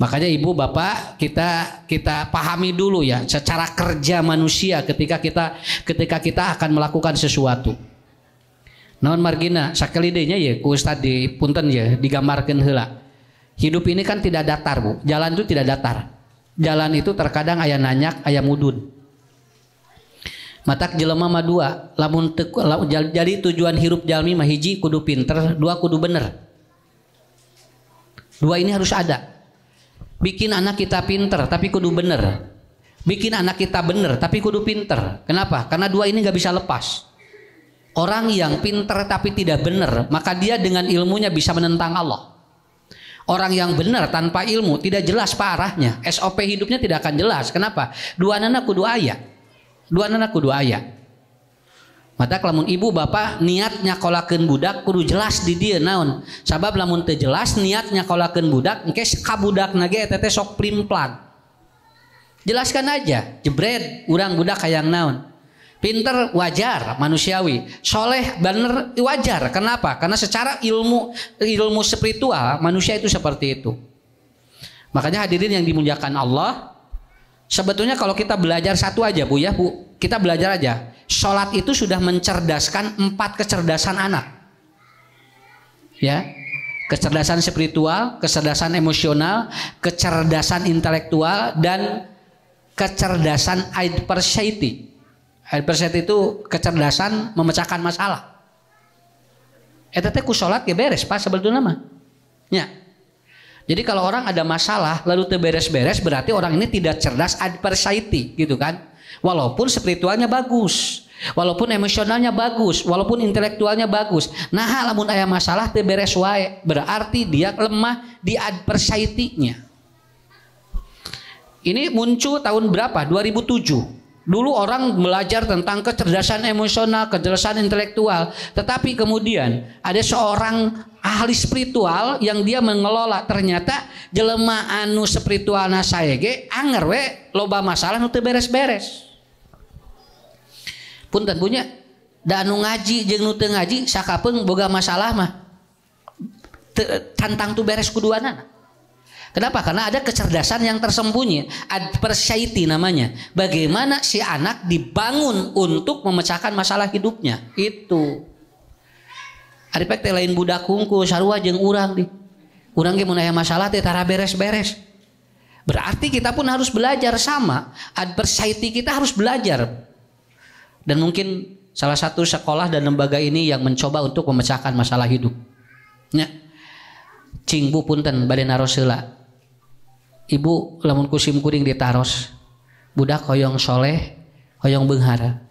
Makanya ibu bapak kita pahami dulu ya secara kerja manusia ketika kita akan melakukan sesuatu. Naon margina sakali deui nya ya ku Ustaz di punten ya digambarkeun heula. Hidup ini kan tidak datar, Bu. Jalan itu tidak datar. Jalan itu terkadang aya nanyak, aya mudun. Matak jelema mah dua, jadi tujuan hirup jalmi mah hiji kudu pinter, dua kudu bener. Dua ini harus ada. Bikin anak kita pinter tapi kudu bener. Bikin anak kita bener tapi kudu pinter. Kenapa? Karena dua ini gak bisa lepas. Orang yang pinter tapi tidak bener, maka dia dengan ilmunya bisa menentang Allah. Orang yang benar tanpa ilmu tidak jelas parahnya. SOP hidupnya tidak akan jelas. Kenapa? Dua anak kudu aya. Dua anak kudu aya. Mata lamun ibu bapak niat nyakolakeun budak kudu jelas di dieu naon. Sabab lamun teu jelas niat nyakolakeun budak engke ka budakna ge eta teh sok plimplan. Jelaskan aja, jebret urang budak hayang naon. Pinter wajar manusiawi, soleh bener wajar. Kenapa? Karena secara ilmu spiritual manusia itu seperti itu. Makanya hadirin yang dimuliakan Allah, sebetulnya kalau kita belajar satu aja Bu ya Bu, kita belajar aja. Sholat itu sudah mencerdaskan 4 kecerdasan anak. Ya, kecerdasan spiritual, kecerdasan emosional, kecerdasan intelektual, dan kecerdasan adversity. Adversity itu kecerdasan memecahkan masalah. Eta teh ku salat ge beres Pak sebetulnya mah. Nya. Jadi kalau orang ada masalah lalu teu beres-beres berarti orang ini tidak cerdas adversity gitu kan. Walaupun spiritualnya bagus, walaupun emosionalnya bagus, walaupun intelektualnya bagus. Nah, lamun aya masalah teu beres wae, berarti dia lemah di adversity-nya. Ini muncul tahun berapa? 2007. Dulu orang belajar tentang kecerdasan emosional, kecerdasan intelektual, tetapi kemudian ada seorang ahli spiritual yang dia mengelola, ternyata jelema anu spiritualna sae ge anger we loba masalah nu teu beres-beres. Punten punya da anu ngaji jeung nu teu ngaji sakapeung boga masalah mah tantang tu beres kuduana. Kenapa? Karena ada kecerdasan yang tersembunyi, adversity namanya. Bagaimana si anak dibangun untuk memecahkan masalah hidupnya. Itu. Aripek teh lain budak hungkul sarua jeung urang di. Urang ge mun aya masalah teh tara beres-beres. Berarti kita pun harus belajar sama. Adversity kita harus belajar. Dan mungkin salah satu sekolah dan lembaga ini yang mencoba untuk memecahkan masalah hidup. Nya. Cing Bu punten bade naros heula. Ibu lamun kusim kuring ditaros budak hoyong soleh hoyong beunghar.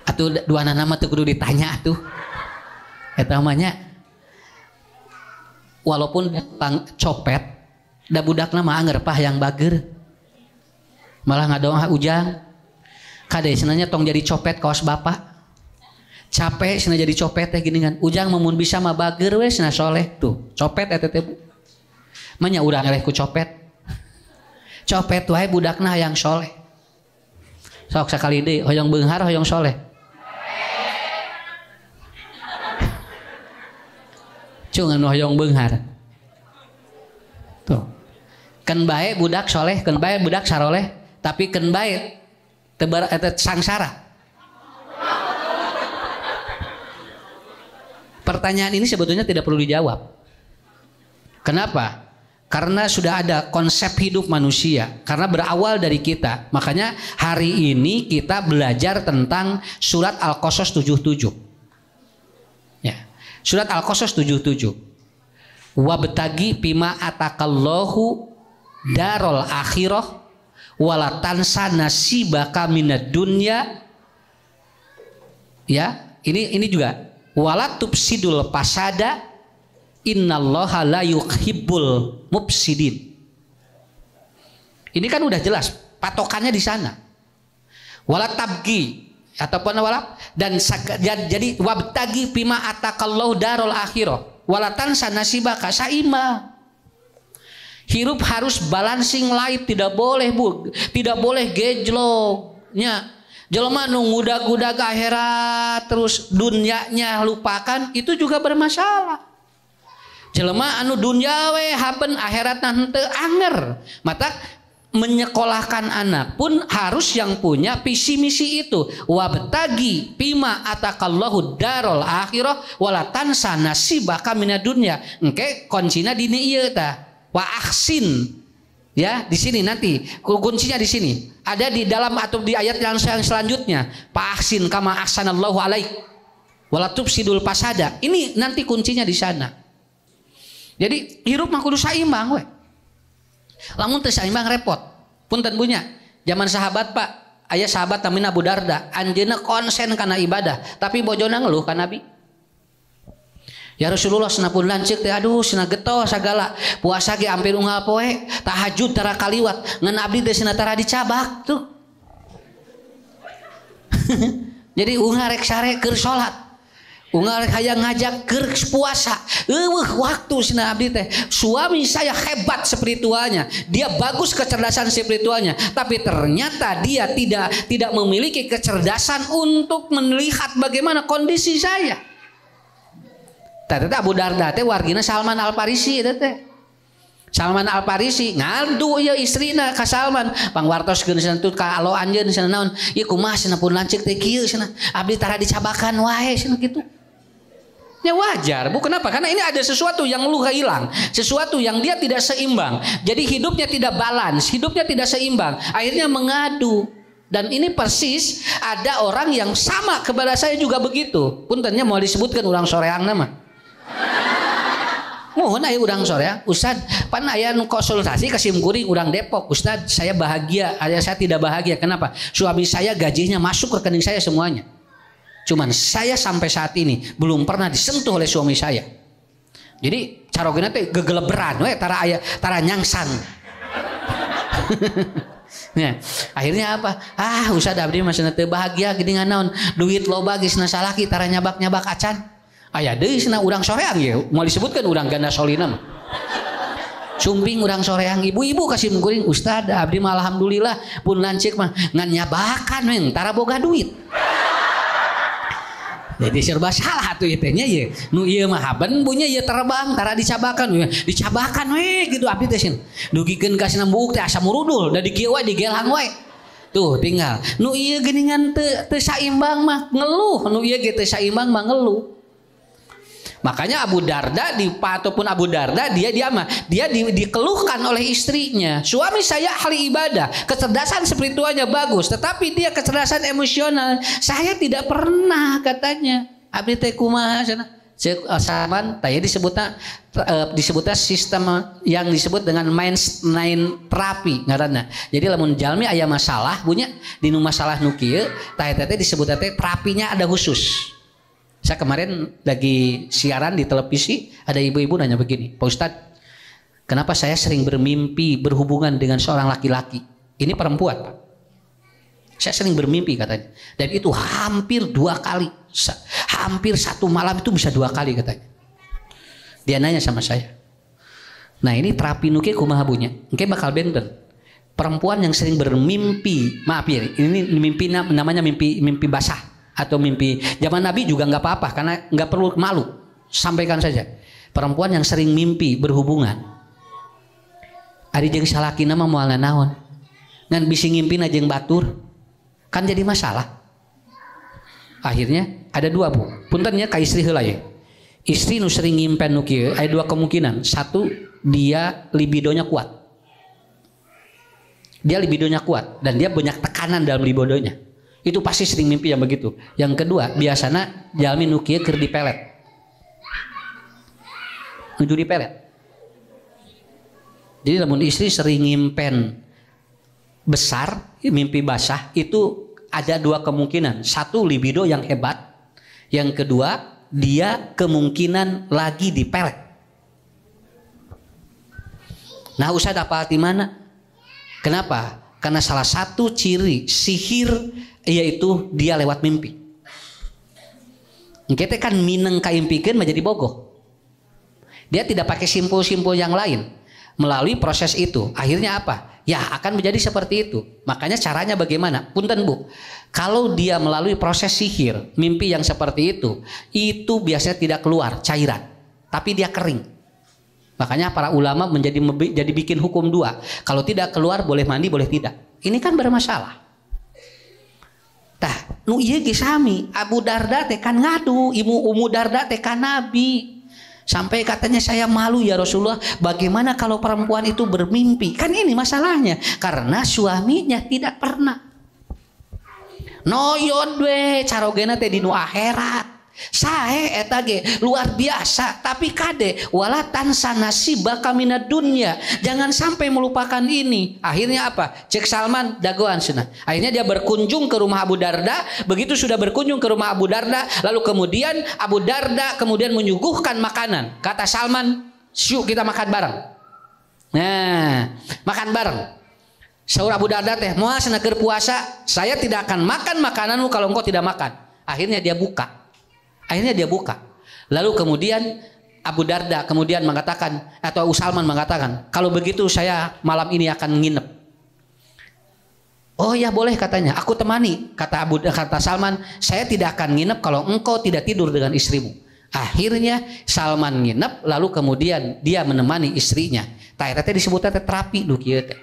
Atuh dua nama teu kudu ditanya atuh. Eta mah nya walaupun copet da budakna mah anger pah yang bager. Malah ngadoa ujang. Kade sebenarnya tong jadi copet kaos bapak. Capek sina jadi copet teh gini kan. Ujang mun bisa mah bager we sina soleh tuh. Copet eta teh. Manya urang eleh ku copet. Copet wae budakna hayang soleh. Sok sakali deui hoyong beunghar hoyong soleh. Cungan hoyong beunghar. Tuh. Keun bae budak soleh, keun bae budak saroleh, tapi keun bae teu eta sangsara. Pertanyaan ini sebetulnya tidak perlu dijawab. Kenapa? Karena sudah ada konsep hidup manusia. Karena berawal dari kita. Makanya hari ini kita belajar tentang surat Al-Qasas 77. Ya. Surat Al-Qasas 77. Wabtagi pima atakallahu darul akhirah wala tansa nasibaka minad dunya. Ya, ini juga wala tufsidul fasada innallaha la yuhibbul mufsidin. Ini kan udah jelas patokannya di sana. Wala tabgi ataupun wala dan jadi wabtagi bima atakallahu darul akhirah wala tansa nasibaka saima. Hirup harus balancing life, tidak boleh Bu, tidak boleh gejloknya. Jelema nu ngudag-ngudag akhirat terus dunyanya lupakan, itu juga bermasalah. Jelema anu dunya we haben akhirat henteu anger. Mata menyekolahkan anak pun harus yang punya visi misi itu. Wabtagi bima atakallahu darul akhirah wala tansa nasibaka minad dunya. Engke kuncinya di ieu tah. Wa ahsin. Ya, di sini nanti kuncinya di sini. Ada di dalam atau di ayat yang selanjutnya. Fa ahsin kama ahsanallahu alaik. Wala tufsidul fasada. Ini nanti kuncinya di sana. Jadi hirup mah kudu saimbang we. Lamun teu saimbang repot. Punten punya. Zaman sahabat Pak, aya sahabat namina Abu Darda, anjeunna konsen kana ibadah, tapi bojona ngeluh ka Nabi. Ya Rasulullah senapun lanceuk teh aduh cenah getol sagala. Puasa ge hampir unggal poe, tahajud tara kaliwat, ngan abdi teh cenah tara dicabak tuh. Jadi unggal rek sare keur salat. Unggal hayang ngajak keur puasa. Waktu cenah abdi teh suami saya hebat spiritualnya, dia bagus kecerdasan spiritualnya, tapi ternyata dia tidak memiliki kecerdasan untuk melihat bagaimana kondisi saya. Tadi Abu Darda teh wargina Salman Al Farisi teh. Salman Al Farisi ngadu ya istrina ka Salman pangwartoskeun cenah teh ka alo anjeun cenah naon ieu kumaha cenah pun lanceuk teh kieu cenah abdi tara dicabakan wae cenah kitu. Ya wajar, bu kenapa? Karena ini ada sesuatu yang lu hilang, sesuatu yang dia tidak seimbang. Jadi hidupnya tidak balance, hidupnya tidak seimbang. Akhirnya mengadu. Dan ini persis ada orang yang sama kepada saya juga begitu. Puntennya mau disebutkan orang soreang nama. Mohon aya urang soreang, Ustad, pan aya konsultasi ke Simkuring urang Depok. Ustad, saya bahagia, saya tidak bahagia. Kenapa? Suami saya gajinya masuk ke rekening saya semuanya. Cuman saya sampai saat ini belum pernah disentuh oleh suami saya. Jadi carogena teh gegeleberan we tara nyangsan. Nah, akhirnya apa? Ustad abdi mah cenah teu bahagia geuningan naon? Duit loba geus salaki tara nyabak-nyabak acan. Aya deui cenah urang soreang ye, moal disebutkan urang ganda solina mah. Sumping urang soreang ibu-ibu kasih mengkuring Ustad abdi mah alhamdulillah pun lanceuk mah ngan nyabakan we tara boga duit. Jadi serba salah tuh itenya ya. Nu ieu mah haben punya ieu terbang tara dicabakan we gitu abdi teh cenah. Dugikeun ka cenah buuk teh asa murudul da di kieu we digelang we. Tuh tinggal. Nu ieu geuningan teu saimbang mah ngeluh, nu ieu ge teu saimbang mah ngeluh. Makanya Abu Darda ataupun Abu Darda dia dikeluhkan oleh istrinya. Suami saya ahli ibadah, kecerdasan spiritualnya bagus, tetapi dia kecerdasan emosional saya tidak pernah katanya. Abdi teh kumaha cenah? Ceuk Salman taya disebutna sistem yang disebut dengan mind terapi ngaranna. Jadi lamun jalmi aya masalah punya dinu masalah nu kieu tah eta teh disebutna teh terapinya ada khusus. Saya kemarin lagi siaran di televisi, ada ibu-ibu nanya begini, Pak Ustadz, kenapa saya sering bermimpi berhubungan dengan seorang laki-laki? Ini perempuan, Pak. Saya sering bermimpi katanya, dan itu hampir 2 kali, hampir satu malam itu bisa 2 kali katanya. Dia nanya sama saya, nah ini terapi nuke kumaha bunya, engke bakal benten. Perempuan yang sering bermimpi, maaf ya, ini mimpi namanya mimpi basah. Atau mimpi zaman Nabi juga nggak apa-apa karena nggak perlu malu, sampaikan saja. Perempuan yang sering mimpi berhubungan ari jeung salakina mah moal naon ngan bisi ngimpina jeung batur kan jadi masalah. Akhirnya ada 2 bu puntennya ka istri heula ye. Istri nu sering ngimpen nu kieu aya 2 kemungkinan. 1 dia libidonya kuat, dan dia banyak tekanan dalam libidonya. Itu pasti sering mimpi yang begitu. Yang kedua, biasanya jalmi nu kieu keur dipelet. Nuju dipelet. Jadi lamun istri sering ngimpen besar, mimpi basah, itu ada 2 kemungkinan. 1 libido yang hebat. Yang kedua, dia kemungkinan lagi dipelet. Nah, Ustaz apa di mana? Kenapa? Karena salah satu ciri sihir yaitu dia lewat mimpi. Kita kan mineng kaimpikeun menjadi bogoh. Dia tidak pakai simpul-simpul yang lain. Melalui proses itu, akhirnya apa? Ya akan menjadi seperti itu. Makanya caranya bagaimana? Punten Bu, kalau dia melalui proses sihir, mimpi yang seperti itu biasanya tidak keluar cairan, tapi dia kering. Makanya para ulama jadi bikin hukum dua. Kalau tidak keluar boleh mandi, boleh tidak. Ini kan bermasalah. Tah, nu ieu ge sami, Abu Darda teh kan ngadu, Ummu Darda teh kan Nabi. Sampai katanya saya malu ya Rasulullah, bagaimana kalau perempuan itu bermimpi? Kan ini masalahnya, karena suaminya tidak pernah. Noyod we carogena teh dinu akhirat. Sae eta ge luar biasa, tapi kade wala tansa nasibaka minad dunya. Jangan sampai melupakan ini. Akhirnya apa? Cek Salman dagoan cenah. Akhirnya dia berkunjung ke rumah Abu Darda. Begitu sudah berkunjung ke rumah Abu Darda, lalu kemudian Abu Darda kemudian menyuguhkan makanan. Kata Salman, "Syuk kita makan bareng." Nah, makan bareng. Saur Abu Darda teh, "Moal cenah keur puasa, saya tidak akan makan makananmu kalau engkau tidak makan." Akhirnya dia buka. Lalu kemudian Abu Darda kemudian mengatakan, atau Salman mengatakan, "Kalau begitu saya malam ini akan nginep." "Oh ya boleh," katanya, "aku temani." Kata Salman, "Saya tidak akan nginep kalau engkau tidak tidur dengan istrimu." Akhirnya Salman nginep, lalu kemudian dia menemani istrinya. Tah disebutnya terapi lu kieu teh.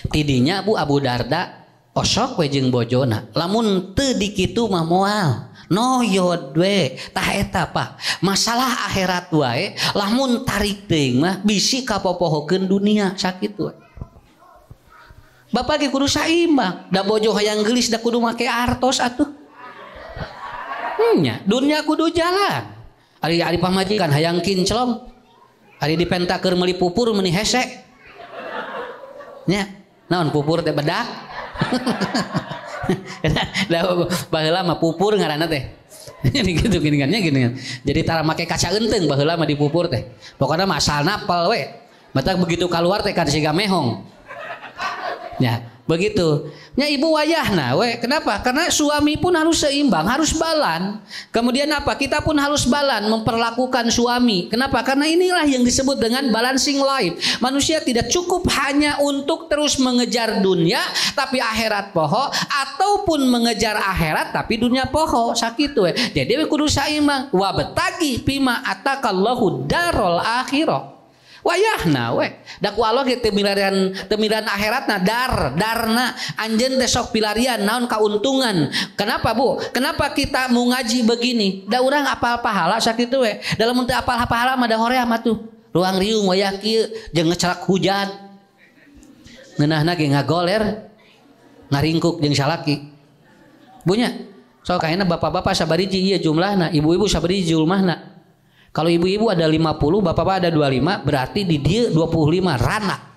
Tidinya Abu Darda osok we jeung bojona, lamun teu dikitu mah moal. Noyod we tah eta Pak, masalah akhirat wae lamun tarik teuing mah bisi kapopohokeun dunia sakitu. Bapak ge kudu saimbang, da bojo hayang geulis da kudu make artos atuh. Nya dunia kudu jalan. Ari pamajikan hayang kinclong, ari dipenta keur meuli pupur meuni hese. Nya naon pupur teh bedak. Baheula mah pupur ngaranna teh. Gitu gini kan. Jadi tara make kaca eunteng baheula mah dipupur teh. Pokona mah asal napal we. Matak begitu keluar teh kan siga mehong. Ya, begitu. Nya ibu wayahna we. Kenapa? Karena suami pun harus seimbang, harus balan. Kemudian apa? Kita pun harus balan memperlakukan suami. Kenapa? Karena inilah yang disebut dengan balancing life. Manusia tidak cukup hanya untuk terus mengejar dunia tapi akhirat poho, ataupun mengejar akhirat tapi dunia poho. Sakitu we. Jadi we kudu saimbang. Wa betagi pima atakallahu darul akhirah. Wayahna we da ku Allah ge teu milarian akhiratna darna anjeun teh sok pilarian naon kauntungan. Kenapa Bu? Kenapa kita mau ngaji begini? Da urang apal pahala sakitu we. Dalam teu apal pahala mah da hoream atuh. Ruang riung wayah kieu jeung ngecerak hujan. Ngeunahna ge ngagoler ngaringkuk jeung salaki. Bunya. Sok ayeuna bapak-bapak sabariji ieu jumlahna, ibu-ibu sabariji jumlahna. Kalau ibu-ibu ada 50, bapak-bapak ada 25, berarti di dia 25 rana.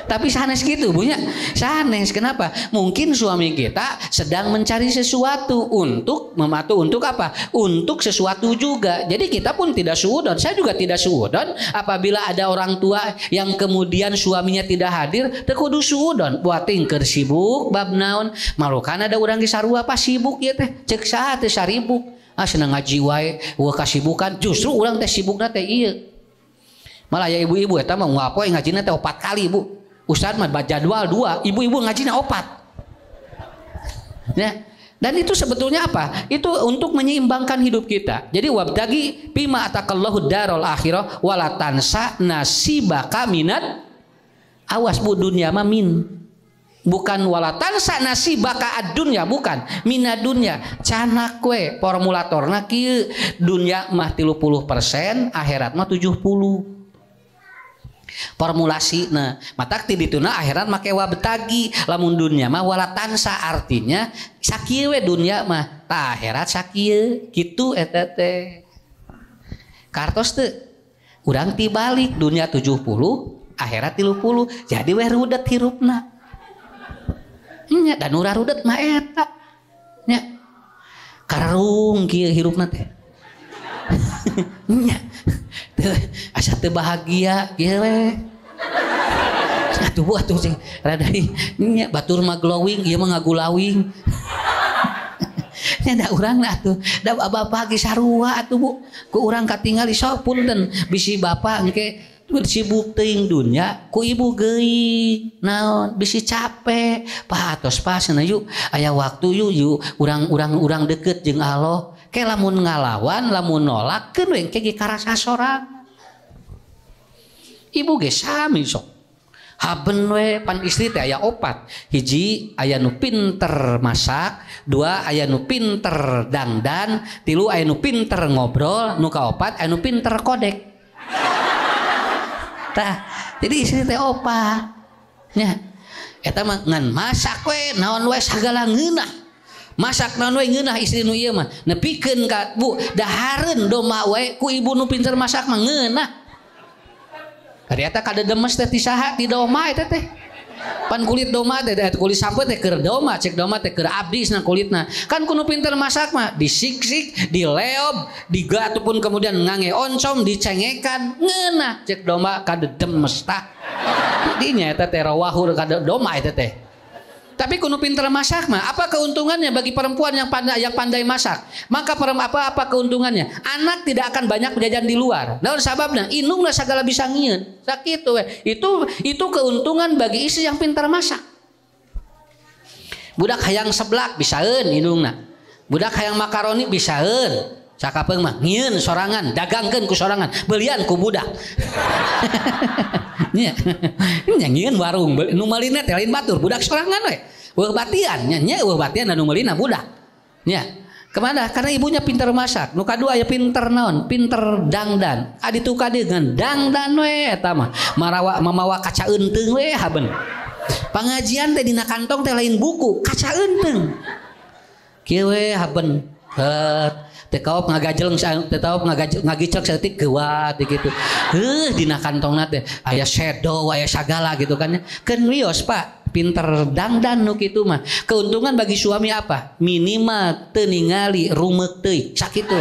Tapi sanes gitu bunya, sanes. Kenapa? Mungkin suami kita sedang mencari sesuatu untuk apa? Untuk sesuatu juga. Jadi kita pun tidak suudon. Saya juga tidak suudon apabila ada orang tua yang kemudian suaminya tidak hadir, teu kudu suudon. Buating keur sibuk bab naon? Malukan ada urang di sarua pas sibuk ieu teh. Ceuk saha teh saribuk. Senang ngaji wae, kasibukan. Justru urang teh sibukna teh ieu. Malah ya ibu-ibu eta mah ngapoe ngajina teh 4 kali, Bu. Ustaz mah jadwal 2, ibu-ibu ngajinya 4. Ya. Dan itu sebetulnya apa? Itu untuk menyeimbangkan hidup kita. Jadi wabtagi bima atakallahu darul akhirah wala tansa nasibaka minat. Awas Bu, dunia mah min. Bukan wala tansa nasibaka ad-dunya, bukan minad dunya. Canak we formulatorna kieu, dunya mah 30%, akhirat mah 70%. Formulasi nah matak ti dituna akhirat make wabtagi, lamun dunya mah wala tansa, artinya sakieu we dunya mah tah akhirat sakieu kitu eta teh. Kartos teu urang tibalik dunya 70 akhirat 30 jadi we rudet hirupna nya dan urang rudet mah eta nya karung kieu hirupna teh nya asa teu bahagia kieu we. Atuh cing rada nya batur mah glowing ieu mah ngagulawing. nya da urang lah tuh da bapak ge sarua atuh Bu ku urang katingali sok punten bisi bapak engke sibuk teuing dunya ku ibu geuing naon bisi capek patos pasna yuk aya waktu yuk urang deket jeung Allah ke lamun ngalawan lamun nolakkeun we engke ge karasa sorangan ibu ge sami sok haben we pan istri teh aya opat hiji aya nu pinter masak dua aya nu pinter dangdan tilu aya nu pinter ngobrol nu kaopat aya nu pinter kodek tah jadi istri teh opat nya eta mah ngan masak we naon we sagala ngeunah masak naon we ngeunah istri nu ieu mah nepikeun ka Bu dahareun doma we ku ibu nu pinter masak mah ngeunah kadiata kada demes teh ti saha ti doma eta teh pan kulit doma teh kulit sampeut teh keur doma cek doma teh keur abdi cenah kulitna kan kudu pinter masak mah disiksik dileob diga ataupun kemudian ngange oncom dicengekan ngeunah cek doma kada demes tah dinya eta teh rawahur kada doma eta teh tapi kudu pinter masak mah apa keuntungannya bagi perempuan yang pandai masak maka apa keuntungannya anak tidak akan banyak jajan di luar naon sababna indungna sagala bisa ngieun sakitu we itu keuntungan bagi istri yang pintar masak budak hayang seblak bisaeun indungna budak hayang makaroni bisaeun sakapeung mah ngieun sorangan dagangkeun ku sorangan belian ku budak nya ngieun warung nu meulina teh lain batur budak sorangan we eueuh batian nya eueuh batian anu meulina budak nya kemana karena ibunya pintar masak nu kadua aya pinter naon pinter dangdan aditu kadeungan dangdan we eta mah mamawa kaca eunteng we haben pangajian teh dina kantong teh lain buku kaca eunteng kieu we haben teh kaop ngagajleng teh kaop ngagicek saeutik geuat gitu dina kantongna teh aya shadow aya sagala gitu kan keun wios Pak pinter dangdan nu kitu mah keuntungan bagi suami apa minimal teu ningali rumeuk teuing sakitu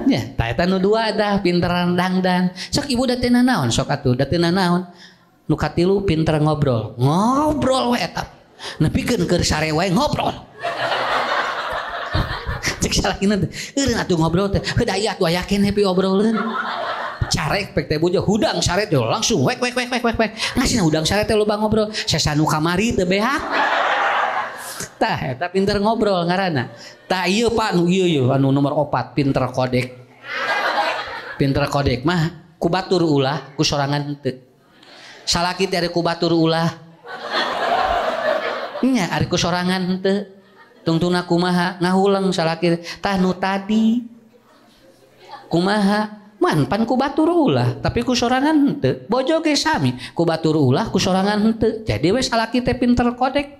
nya tah eta nu dua dah pinteran dangdan sok ibu da teu naon sok atuh da teu naon nu katilu pinter ngobrol we eta nepikeun keur sare wae ngobrol cek salahina teh eureun atuh ngobrol teh heuh aya atuh aya keneh pi obrolkeun carek pek teh bojo hudang saret yo langsung wek ngasih hudang saret teh loba ngobrol sesanu kamari teu beak tah eta pinter ngobrol ngaranna tah ieu Pak nu ieu anu nomor 4 pinter kodek mah ku batur ulah ku sorangan henteu salaki teh ari ku batur ulah nya ari ku sorangan henteu tungtuna kumaha ngahulang salaki tah nu tadi kumaha man pan ku batur ulah tapi ku sorangan henteu bojo ge sami ku batur ulah ku sorangan henteu jadi we salaki teh pinter kodek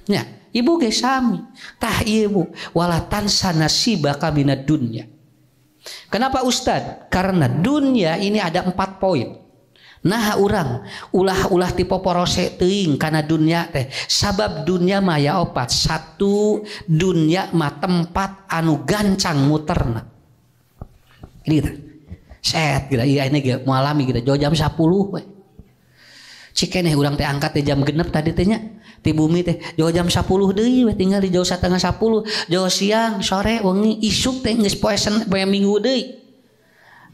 nya ibu ge sami tah ieu Bu wala tansa nasibaka minad dunya kenapa Ustad karena dunia ini ada 4 poin nah urang ulah ti poporose teuing kana dunya teh sabab dunya mah aya 4 satu dunya mah tempat anu gancang muterna gitu set gitu iya ini ge moalami gitu jauh jam 10 we cikeneh urang teh angkat teh jam 6 tadi teh nya ti bumi teh jauh jam 10 deui we tinggal di jauh 9:30 jauh siang sore wengi isuk teh geus poe Minggu deui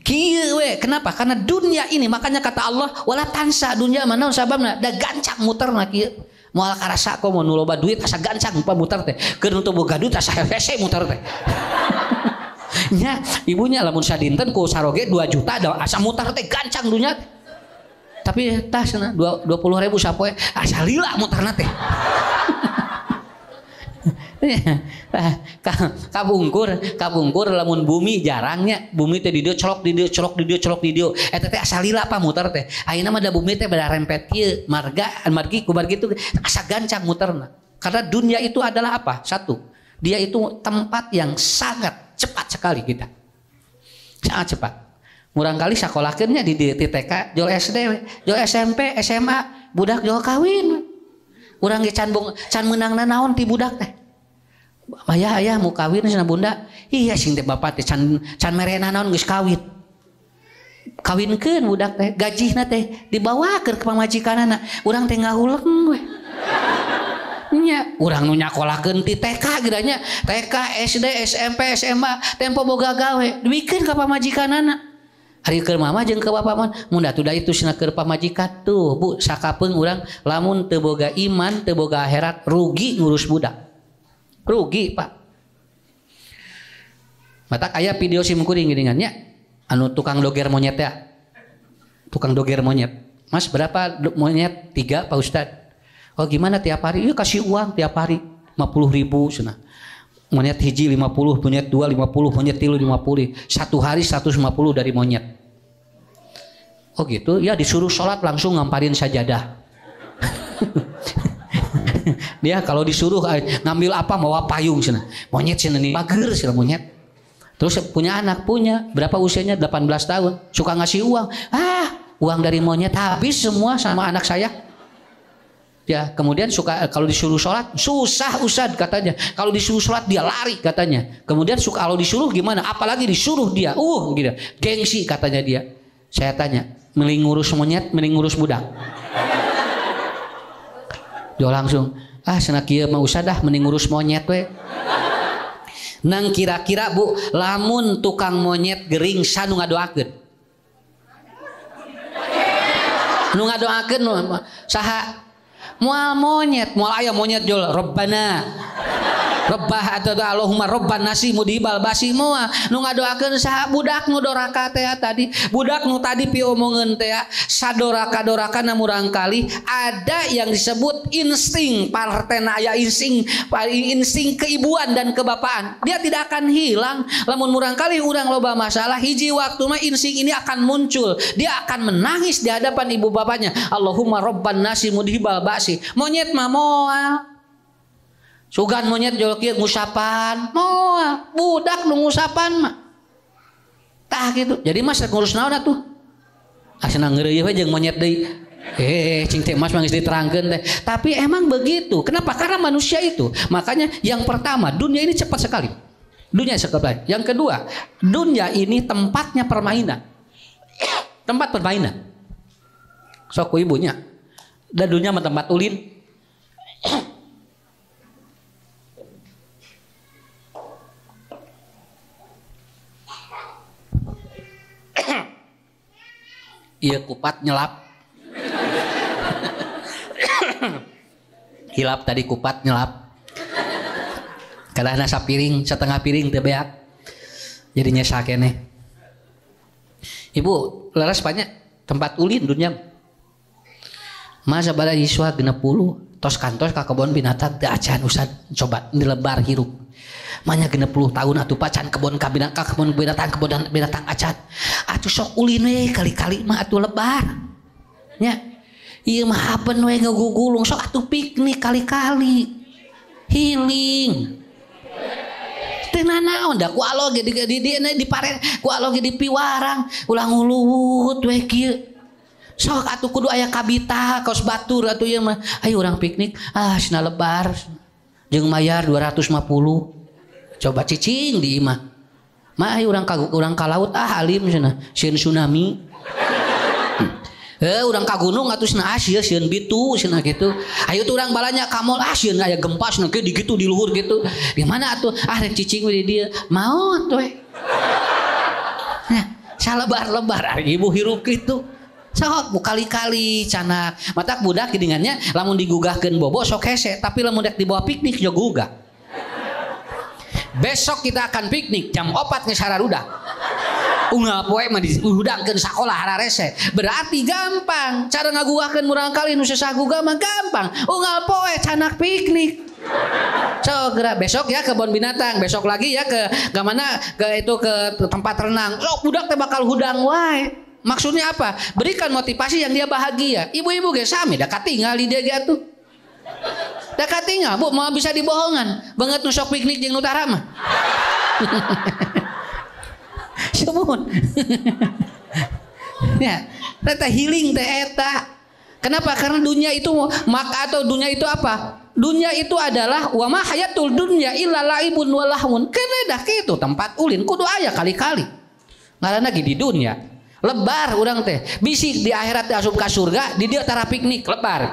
kieu we kenapa karena dunia ini makanya kata Allah wala tansa dunia mana sababna da gancang muterna kieu moal karasa komo nu loba duit asa gancang muter teh keur nu teu boga duit asa hese muter teh nya ibunya lamun sadinten ku saroge 2 juta da asa muter teh gancang dunia tapi tah cenah 20.000 sapoe asa lila muterna teh kabungkur lamun bumi jarangnya bumi teh di dieu colok di dieu eta teh asa lila muter teh ayeuna mah da bumi teh bada rempet kieu margi itu asa gancang muterna karena dunia itu adalah apa satu dia itu tempat yang sangat cepat sekali kita sangat cepat murang kali sakolahkeunnya di TK jol SD jol SMP SMA budak jol kawin urang ge can meunangna naon ti budak teh ayah mau kawin cenah bunda iya sing teh bapak teh can merena naon geus kawin kawinkeun budak teh gajihna teh dibawakeun ka pamajikanana urang teh ngahuleng we nya urang nu nyakolakeun ti TK gedanya TK SD SMP SMA tempo boga gawe duikeun ka pamajikanana ari keur mama jeung ka bapa man mun atuh da itu cenah keur pamajikan tuh Bu sakapeung urang lamun teu boga iman teu boga akhirat rugi ngurus budak rugi Pak matak aya video sim kuring geuningan nya anu tukang doger monyet ya tukang doger monyet Mas berapa monyet 3 Pak Ustad oh gimana tiap hari? Iya kasih uang tiap hari 50.000 cenah. Monyet hiji 50, monyet 2 50, monyet 3 50. Satu hari 150 dari monyet. Oh gitu? Ya disuruh sholat langsung ngamparin sajadah. Dia kalau disuruh ngambil apa bawa payung cenah. Monyet cenah nih bager cenah monyet. Terus punya anak berapa usianya 18 tahun suka ngasih uang. Uang dari monyet habis semua sama anak saya. Ya, kemudian suka kalau disuruh sholat susah Ustad katanya. Kalau disuruh sholat dia lari katanya. Kemudian suka kalau disuruh gimana? Apalagi disuruh dia. Gitu. Gengsi katanya dia. Saya tanya, mending ngurus monyet, mending ngurus budak. Dia langsung, cenah kieu mah Ustad mending ngurus monyet we. Nang kira-kira Bu, lamun tukang monyet gering sanu ngadoakeun. Nu ngadoakeun saha? Mual monyet, mual ayam monyet jol Rabbana Rabbah atau Allahumma Rabban nasi mudibal basi moa nu ngadoakeun saha budak nu doraka teh tadi budak nu tadi piomongeun teh sadoraka-doraka na murang kali ada yang disebut insting partena aya insting keibuan dan kebapaan dia tidak akan hilang lamun murang kali urang loba masalah hiji waktu mah insting ini akan muncul dia akan menangis di hadapan ibu bapaknya Allahumma Rabban nasi mudibal basi monyet mah moal sugan monyet jol kieu ngusapan moal budak nu ngusapan mah tah gitu jadi mas ngurus naon atuh cenah ngeureuyeuh we jeung monyet deui cing teh mas geus diterangkeun teh tapi emang begitu kenapa karena manusia itu makanya yang pertama dunia ini cepat sekali dunia sekali yang kedua dunia ini tempatnya permainan tempat permainan sok ku ibunya dan dunia mah tempat ulin iya kupat nyelap hilap tadi kupat nyelap kadahna sapiring setengah piring teu beak jadinya sakene ibu leres banyak tempat ulin dunia masa bala siswa 60 tos kantos ka kebon binatang teu acan Ustad coba dilebar hirup manya 60 tahun atuh pacan kebon binatang acan atuh sok ulin we kali-kali mah atuh lebar nya ieu mah hapen we ngagugulung sok atuh piknik kali-kali healing teu naon da ku alo ge di pare ku alo ge di piwarang ulang uluwut we kieu sok atuh kudu aya kabita kaos batur atuh ieu mah ayo urang piknik cenah lebar jeung mayar 250 coba cicing di imah mah ayo urang ka laut alim cenah sieun tsunami urang ka gunung atuh cenah sieun bitu cenah kitu ayo tuh urang balanya ka mall sieun aya gempa cenah kitu di kitu di luhur kitu di mana atuh rek cicing we di dieu maot we nah salebar-lebar ibu hirup kitu sok kali-kali canak matak budak geuningannya lamun digugahkeun bobo sok hese tapi lamun dek dibawa piknik jo gugah besok kita akan piknik jam 4 geus hararudak unggal poe mah dihudangkeun sakola hararese berarti gampang cara ngagugahkeun murang kali nu sesagugah mah gampang unggal poe canak piknik so gerak besok ya ke kebun binatang besok lagi ya ke gamana ke tempat renang sok budak teh bakal hudang wae maksudnya apa berikan motivasi yang dia bahagia ibu-ibu ge sami da katingal di dia ge atuh da katingal Bu mau bisa dibohongan banget nu sok piknik jeung nu tara mah sumun ya eta healing teh eta kenapa karena dunia itu atau dunia itu apa dunia itu adalah wa ma hayatul dunya illa laibun wa lahun keneh dah kitu tempat ulin kudu aya kali-kali ngaranna ge di dunia Lebar urang teh. Bisi di akhirat teh asup ka surga, di dieu tara piknik lebar.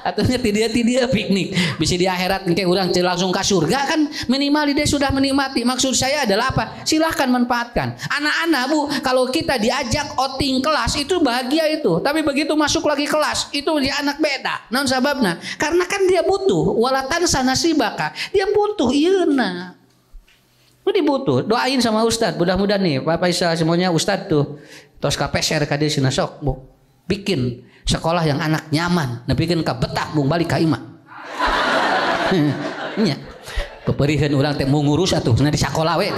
Atunya ti dia piknik. Bisi di akhirat engke urang langsung ka surga kan minimal dia sudah menikmati. Maksud saya adalah apa? Silahkan manfaatkan. Anak-anak Bu, kalau kita diajak outing kelas itu bahagia itu. Tapi begitu masuk lagi kelas, itu dia anak beda. Naon sababna? Karena kan dia butuh walatan sanasibaka. Dia butuh ieuna. Dibutuh, doain sama Ustadz, mudah-mudahan nih Bapak Isa semuanya Ustadz tuh tos KPSR kadir sina sok Bu bikin sekolah yang anak nyaman, nah bikin ka betah bung balik ka imah. Nya keperihan orang teh mau ngurus atuh nah di sekolah we.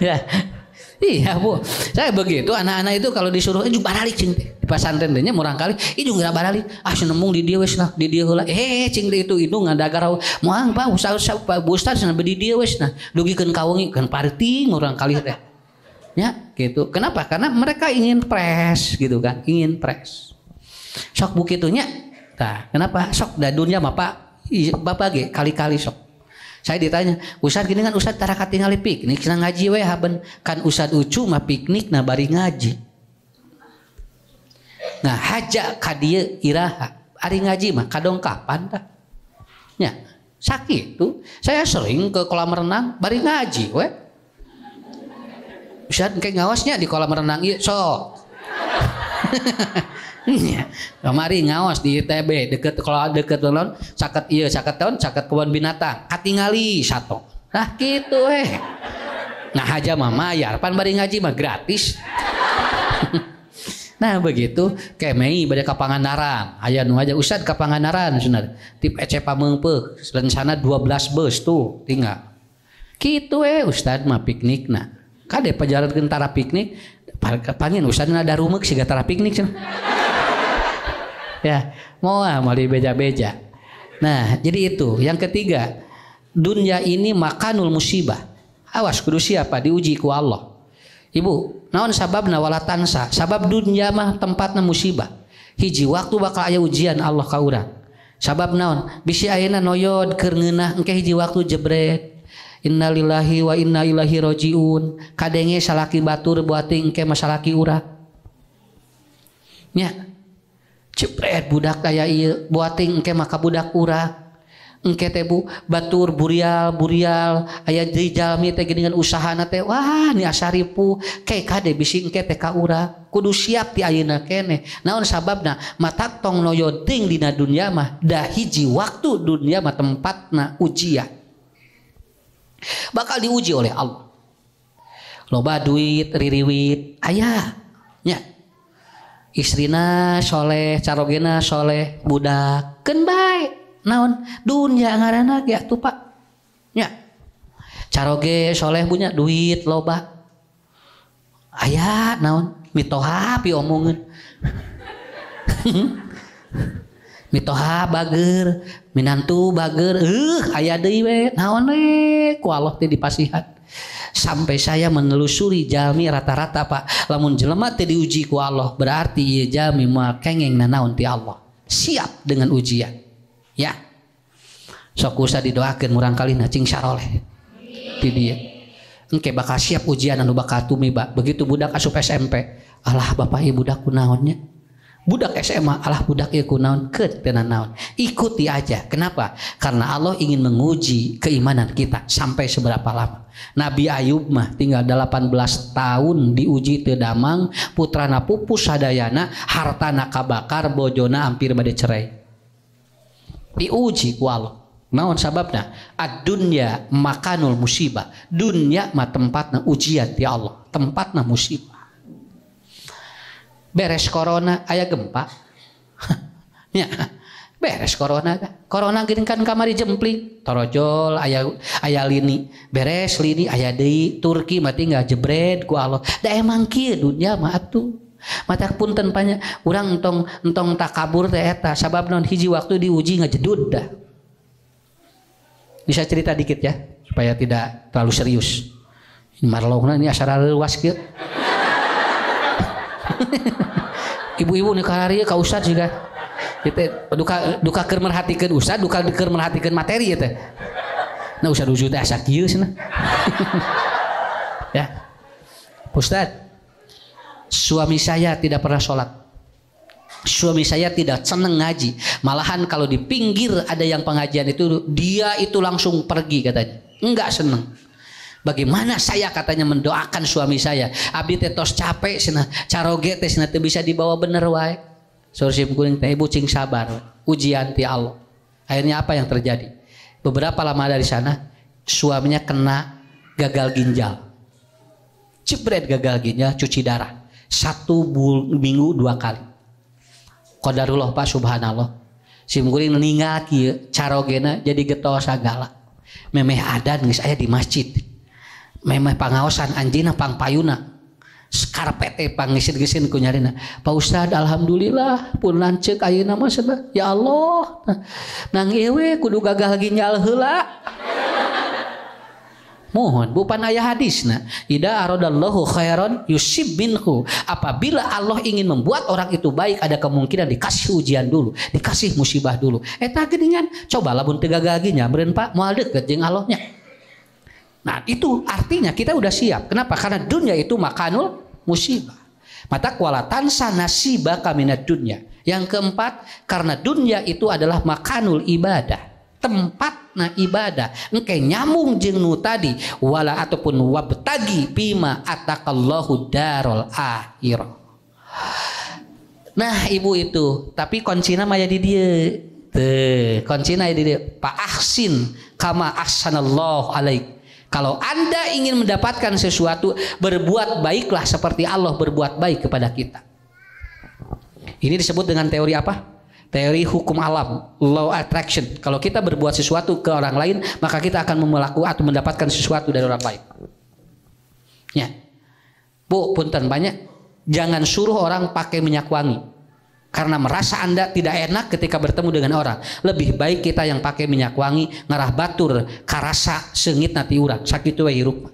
Ya. Iya Bu, saya begitu anak-anak itu kalau disuruh juga baralik cing di pasantren teh nya murang kali itu geura baralik senembung di dieu wes lah di dieu heula cing itu ngadagarau moang Pak ustaz cenah di dieu wes nah dugikeun kawengi kan parting murang kali teh ya gitu. Kenapa? Karena mereka ingin pres gitu kan, ingin pres sok bu kitunya. Tah kenapa sok da dunya mah Pak Bapak ge kali-kali sok. Saya ditanya, Ustad gini kan Ustad tara katingali piknik, cenah ngaji we haben kan Ustad Ucu mah piknik na bari ngaji. Nah haja ka dieu iraha, ari ngaji mah kadong kapan tah? Nya, sakitu. Saya sering ke kolam renang bari ngaji we. Ustad engke ngawasnya di kolam renang ieu sok. Kamari ngawas di ITB deket kalau deket non caket iya caket tahun caket kebun binatang katingali satu nah gitu nah aja mah mayar pan bari ngaji mah gratis. Nah begitu kemei bade ka Pangandaran aya nu aja Ustad ka Pangandaran cenah tip ece pameungpeuk rencana 12 bus tuh tinggal kitu Ustad mah piknik nah kade pajaratkeun tara piknik pangin Ustad ada rumeuk siga tara piknik cenah. Ya, mau beja-beja. Nah, jadi itu. Yang ketiga, dunia ini makanul musibah. Awas kudu siapa diuji ku Allah. Ibu, naon sababna wala tansa? Sabab dunia mah tempatna musibah. Hiji waktu bakal aya ujian Allah ka urang. Sabab naon? Bisi ayeuna noyod keur ngeunah engke hiji waktu jebret. Innalillahi wa inna ilaihi rajiun. Kadenge salaki batur buating engke masalaki urang. Nya cepret budak kaya ieu buating engke maka budak urang engke teh Bu batur burial aya di jalmi teh dengan usahana teh wah ni asaripu kae kade bisi engke teh ka urang kudu siap ti ayeuna keneh naon sababna matak tong noyo ting dina dunya mah da hiji waktu dunya mah tempatna ujian bakal diuji oleh Allah loba duit ririwit aya nya istrina soleh, carogena soleh, budak, keun bae. Naon? Dunya ngaranna ge atuh Pak. Nya. Caroge soleh punya duit loba. Aya naon? Mitoha pi omongeun. Mitoha bager, minantu bager, aya deui we. Naon we? Ku Allah teh dipasihan. Sampai saya menelusuri jalmi rata-rata Pak lamun jelema teh diuji ku Allah berarti ieu jalmi moal kengeng nanaon ti Allah siap dengan ujian ya sok usah didoakeun murang kalina cing saroleh ti dieu engke bakal siap ujian anu bakal tumiba begitu budak asup SMP alah bapak ieu budak kunaonnya budak SMA alah budak ieu kunaon keut teu naon ikuti aja kenapa karena Allah ingin menguji keimanan kita sampai seberapa lama. Nabi Ayub mah tinggal 18 tahun diuji teu damang putrana pupus sadayana hartana kabakar bojona hampir bade cerai diuji ku Allah naon sababna ad-dunya makanul musibah dunya mah tempatna ujian ti Allah tempatna musibah beres corona aya gempa ya beres corona gini kan kamari jempling torojol aya lini beres lini aya deui Turki mah tinggal jebret ku Allah da emang kieu dunya mah atuh matak punten panya urang entong takabur teh eta sabab naon hiji waktu diuji ngajedud dah bisa cerita dikit ya supaya tidak terlalu serius ini marlohna ini acara leuwas kieu ibu-ibu nu kaharieu ka ustad juga kita duka keur merhatikeun ustad duka keur merhatikeun materi ya teh nah ustad wujud asa kieu cenah ya Ustaz, suami saya tidak pernah sholat. Suami saya tidak senang ngaji. Malahan kalau di pinggir ada yang pengajian itu, dia itu langsung pergi katanya. Enggak senang. Bagaimana saya katanya mendoakan suami saya? Abdi teh tos capek cenah, caroge teh cenah teu bisa dibawa bener wae. Sursim kuring teh ibu cing sabar. Ujian ti Allah. Akhirnya apa yang terjadi? Beberapa lama dari sana suaminya kena gagal ginjal. Jebret gagal ginjal, cuci darah. 1 minggu 2 kali. Qadarullah Pak, subhanallah. Simkuring ninggal kieu carogena jadi getos sagala. Memeh adan geus aya di masjid. Memeh pangaosan anjina pangpayuna. Skarpet teh pangisin-gisin ku nyarina. Pak Ustad, alhamdulillah pun lanceuk ayeuna mah cenah. Ya Allah. Nang ieu we kudu gagal ginjal heula. Mohon bukan ayat hadisna. Ida aradallahu khairan yusib minhu. Apabila Allah ingin membuat orang itu baik, ada kemungkinan dikasih ujian dulu, dikasih musibah dulu. Eta geuningan coba lamun teu gagal ginjal meureun Pak moal deukeut jeung Allahnya. Nah, itu artinya kita udah siap. Kenapa? Karena dunia itu makanul musibah. Mata kualatan sanasibaka minad dunya. Yang keempat, karena dunia itu adalah makanul ibadah. Tempatna ibadah engke nyambung jeung nu tadi wala ataupun wabtagi bima atakallahu darul akhirah. Nah ibu itu tapi kuncina maya di dieu teu kuncina di dieu fa ahsin kama ahsanallahu alaik. Kalau Anda ingin mendapatkan sesuatu, berbuat baiklah seperti Allah berbuat baik kepada kita. Ini disebut dengan teori apa? Teori hukum alam, law attraction. Kalau kita berbuat sesuatu ke orang lain, maka kita akan melakukan atau mendapatkan sesuatu dari orang lain. Ya, Bu, punten banyak. Jangan suruh orang pakai minyak wangi, karena merasa Anda tidak enak ketika bertemu dengan orang. Lebih baik kita yang pakai minyak wangi, ngarah batur, karasa seungit nanti urang, sakitu we hirup.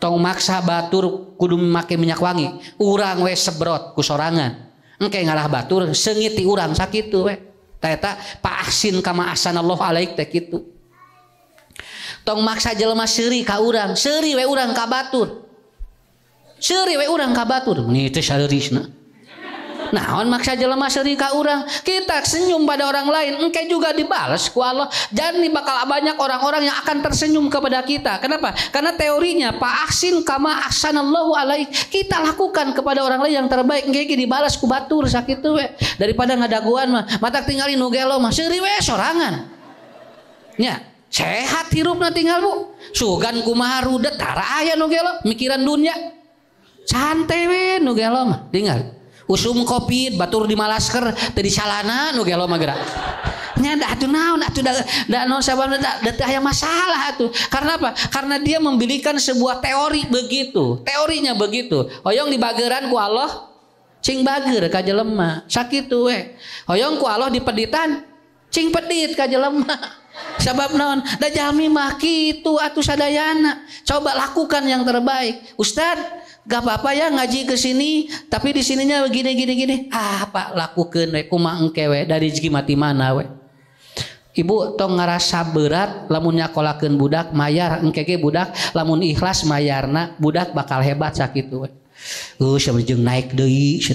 Tong maksa batur kudu make minyak wangi, urang we sebrot ku sorangan. Engke ngalah batur seungit ti urang sakitu we. Eta pa ahsin kama ahsanallahu alaik teh kitu. Tong maksa jelema seuri ka urang, seuri we urang ka batur. Seuri we urang ka batur, ini teh saeurisna. Naon maksa jelema seuri ka urang, kita senyum pada orang lain, engke juga dibalas ku Allah. Dan bakal banyak orang-orang yang akan tersenyum kepada kita. Kenapa? Karena teorinya pa ahsin kama ahsanallahu alaik. Kita lakukan kepada orang lain yang terbaik, engke dibalas ku batur sakitu we. Daripada ngadaguan mah, matak tinggalin nu gelo mah seuri we sorangan. Nya, sehat hirupna tinggal Bu. Sugan kumaha rudet tara aya nu gelo, mikiran dunya. Santai we nu gelo mah, tinggal. Usum kopi batur di malasker teu disalana nu gelo mah geura. Nya da atuh naon atuh da naon sababna da teu aya masalah atuh. Karena apa? Karena dia membilikan sebuah teori begitu. Teorinya begitu. Hoyong dibageuran ku Allah cing bageur ka jelema. Sakitu we. Hoyong ku Allah dipeditan cing pedit ka jelema. Sabab naon? Da jalmi mah kitu atuh sadayana. Coba lakukan yang terbaik. Ustad, gak apa-apa ya ngaji ke sini, tapi di sininya gini. Ah, Pak, lakukeun we kumaha engke we dari rezeki mati mana we. Ibu tong ngarasa berat lamun nyakolakeun budak mayar engke ge budak lamun ikhlas mayarna budak bakal hebat sakitu we. Sama jeung naik deui.